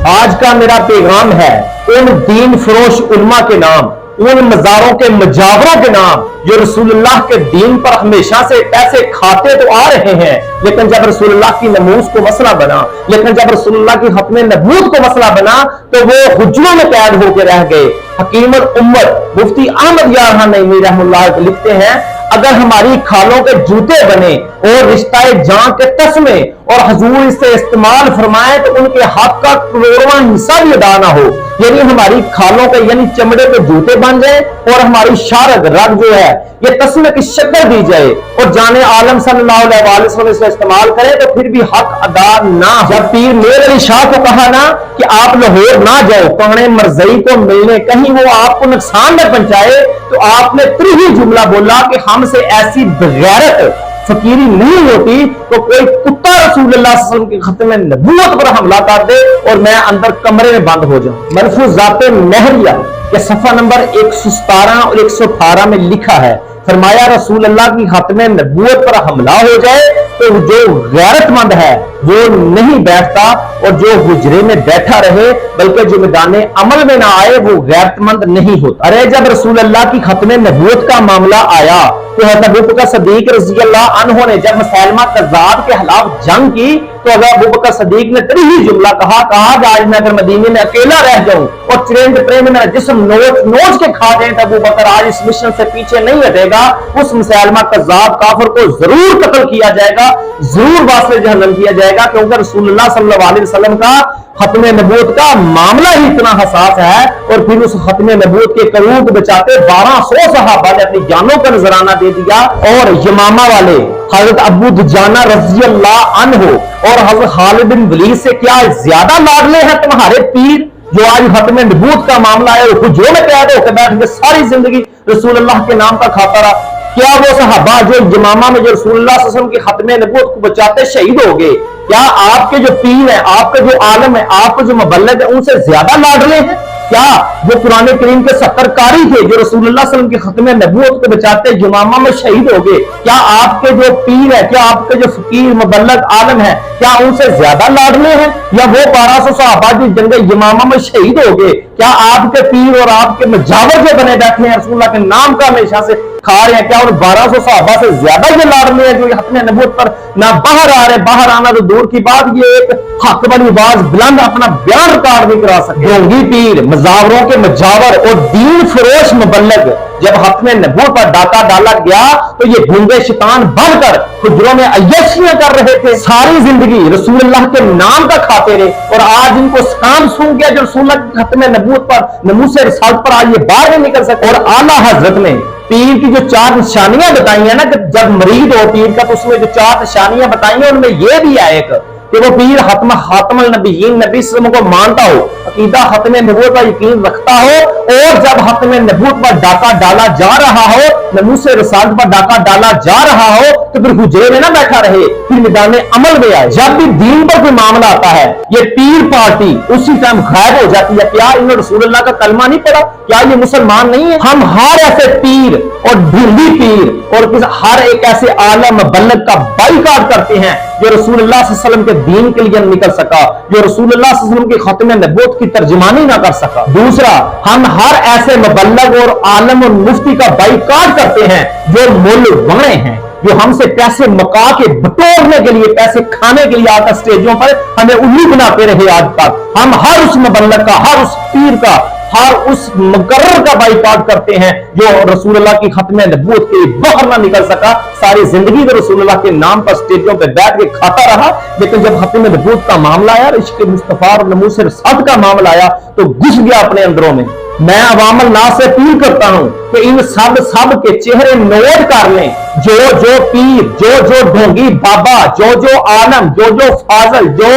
آج کا میرا پیغام ہے ان دین فروش علماء کے نام، ان مزاروں کے مجاوروں کے نام جو رسول اللہ کے دین پر ہمیشہ سے پیسے کھاتے تو آ رہے ہیں، لیکن جب رسول اللہ کی نموز کو مسئلہ بنا، لیکن جب رسول اللہ کی ختم نبوت کو مسئلہ بنا تو وہ حجروں میں قید ہو کے رہ گئے۔ حکیم الامت مفتی احمد یار نعیمی رحمہ اللہ لکھتے ہیں، اگر ہماری کھالوں کے جوتے بنے اور رشتہ جان کے تسمے اور حضور اس سے استعمال فرمائے تو ان کے حق کا کروڑواں حصہ بھی ادا نہ ہو، یعنی ہماری کھالوں کے یعنی چمڑے کے جوتے بن جائیں اور ہماری شارک رگ جو ہے یہ تسمے کی شکل دی جائے اور جانے عالم صلی اللہ علیہ وسلم سے استعمال کرے تو پھر بھی حق ادا نہ۔ جب پیر میر علی شاہ کو کہا نا کہ آپ لاہور نہ جاؤ پانے مرزئی کو ملنے، کہیں وہ آپ کو نقصان نہ پہنچائے، تو آپ نے تریہی جملہ بولا کہ ہم سے ایسی بغیرت فقیری نہیں ہوتی تو کوئی کتا رسول اللہ صلی اللہ علیہ وسلم کی ختم نبوت پر حملہ کر دے اور میں اندر کمرے میں بند ہو جاؤں۔ ملفوظات مہریہ کے صفحہ نمبر 117 اور 118 میں لکھا ہے، فرمایا رسول اللہ کی ختم نبوت پر حملہ ہو جائے تو جو غیرت مند ہے وہ نہیں بیٹھتا، اور جو حجرے میں بیٹھا رہے بلکہ جو میدان عمل میں نہ آئے وہ غیرت مند نہیں ہوتا۔ ارے جب رسول اللہ کی ختم نبوت کا معاملہ آیا تو حضرت ابوبکر صدیق رضی اللہ عنہ نے جب مسیلمہ کذاب کے خلاف جنگ کی تو اگر ابوبکر صدیق نے تریہی جملہ کہا کہ آج میں اگر مدینے میں اکیلا رہ جاؤں اور چرند پرے میں میرا جسم نوچ کے کھا جائیں تو ابوبکر آج اس مشن سے پیچھے نہیں ہٹے گا، اس مسیلمہ کذاب کافر کو ضرور قتل کیا جائے گا، ضرور واصل جہنم کیا جائے گا، کیونکہ رسول اللہ صلی اللہ علیہ وسلم کا ختم نبوت کا معاملہ ہی اتنا حساس ہے۔ اور پھر اس ختم نبوت کے کروٹ بچاتے 1200 صحابہ نے اپنی جانوں کا نذرانہ دے دیا، اور یمامہ والے حضرت ابو دجانہ رضی اللہ عنہ اور حضرت خالد بن ولید سے کیا زیادہ لاڈلے ہیں تمہارے پیر جو آج ختم نبوت کا معاملہ ہے وہ حجروں میں قید ہو کے بیٹھ کے ساری زندگی رسول اللہ کے نام کا کھاتا رہا؟ کیا وہ صحابہ جو یمامہ میں جو رسول اللہ صلی اللہ علیہ وسلم کی ختم نبوت کو بچاتے شہید ہو گئے، کیا آپ کے جو پیر ہیں، آپ کے جو عالم ہیں، آپ کے جو مبلغ ہیں ان سے زیادہ لاڈلے ہیں؟ کیا جو قرآن کریم کے 70 قاری تھے جو رسول اللہ صلی اللہ علیہ وسلم کی ختم نبوت کو بچاتے یمامہ میں شہید ہو گئے، کیا آپ کے جو پیر ہے، کیا آپ کے جو فقیر مبلغ عالم ہے، کیا ان سے زیادہ لاڈلے ہیں؟ یا وہ 1200 صحابہ جو جنگ یمامہ میں شہید ہو گئے، کیا آپ کے پیر اور آپ کے مجاور جو بنے بیٹھے ہیں رسول اللہ کے نام کا ہمیشہ سے کھا رہے ہیں، کیا ان 1200 صحابہ سے زیادہ یہ لاڈلے ہیں جو ختم نبوت پر نہ باہر آ رہے؟ باہر آنا تو دور کی بات، یہ ایک حق والی آواز بلند اپنا بیان ریکارڈ نہیں کرا سکتے۔ ڈھونگی پیر، مزاوروں کے مجاور اور دین فروش مبلغ جب ختم نبوت پر ڈاکہ ڈالا گیا تو یہ گھونگے شیطان بن کر حجروں میں عیاشیاں کر رہے تھے، ساری زندگی رسول اللہ کے نام کا کھاتے رہے، اور آج ان کو کام سن گیا جو رسول اللہ کی ختم نبوت پر نموز رسالت پر آج یہ باہر نہیں نکل سکتے۔ اور اعلیٰ حضرت نے پیر کی جو 4 نشانیاں بتائی ہیں نا کہ جب مرید ہو پیر کا تو اس میں جو 4 نشانیاں بتائی ہیں ان میں یہ بھی ہے ایک کہ وہ پیر خاتم النبیین نبی صلی اللہ علیہ وسلم کو مانتا ہو، عقیدہ ختم نبوت پر یقین رکھتا ہو، اور جب ختم نبوت پر ڈاکہ ڈالا جا رہا ہو، ناموس رسالت پر ڈاکہ ڈالا جا رہا ہو تو پھر حجرے میں نہ بیٹھا رہے، پھر میدان عمل میں آئے۔ جب بھی دین پر کوئی معاملہ آتا ہے یہ پیر پارٹی اسی ٹائم غائب ہو جاتی ہے۔ کیا انہوں نے رسول اللہ کا کلمہ نہیں پڑھا؟ کیا یہ مسلمان نہیں ہے؟ ہم ہر ایسے پیر اور ڈھونگی پیر اور ہر ایک ایسے عالم مبلغ کا بائیکاٹ کرتے ہیں جو رسول اللہ صلی اللہ علیہ وسلم کے دین کے لیے نکل سکا، جو رسول اللہ صلی اللہ علیہ وسلم کی ختم نبوت کی ترجمانی نہ کر سکا۔ دوسرا، ہم ہر ایسے مبلغ اور عالم اور مفتی کا بائیکاٹ کرتے ہیں جو مل وڑے ہیں، جو ہم سے پیسے مکا کے بٹورنے کے لیے، پیسے کھانے کے لیے آتا اسٹیجوں پر ہمیں انہی بناتے رہے آج تک۔ ہم ہر اس مبلغ کا، ہر اس پیر کا، ہر اس مقرر کا بائیکاٹ کرتے ہیں جو رسول اللہ کی ختم نبوت کے باہر نہ نکل سکا، ساری زندگی تو رسول اللہ کے نام پر اسٹیجوں پہ بیٹھ کے کھاتا رہا، لیکن جب ختم نبوت کا معاملہ آیا، عشق مصطفیٰ اور ناموس رسالت کا معاملہ آیا تو گھس گیا اپنے اندروں میں۔ میں عوام الناس سے اپیل کرتا ہوں کہ ان سب کے چہرے نوٹ کر لیں، جو پیر، جو ڈھونگی بابا، جو عالم، جو فاضل، جو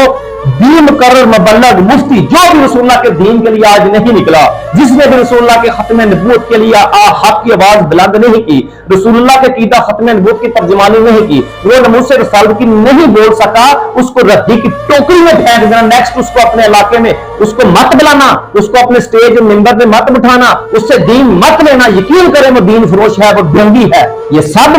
دین مقرر مبلغ مفتی جو بھی رسول اللہ کے دین کے لیے آج نہیں نکلا، جس نے بھی رسول اللہ کے ختم نبوت کے لیے حق کی آواز بلند نہیں کی، رسول اللہ کے عقیدہ ختم نبوت کی ترجمانی نہیں کی، وہ ناموس رسالت کی نہیں بول سکا، اس کو ردی کی ٹوکری میں پھینک دینا، نیکسٹ اس کو اپنے علاقے میں اس کو مت بلانا، اس کو اپنے سٹیج منبر پہ مت بٹھانا، اس سے دین مت لینا، یقین کریں وہ دین فروش ہے، وہ ڈھونگی ہے۔ یہ سب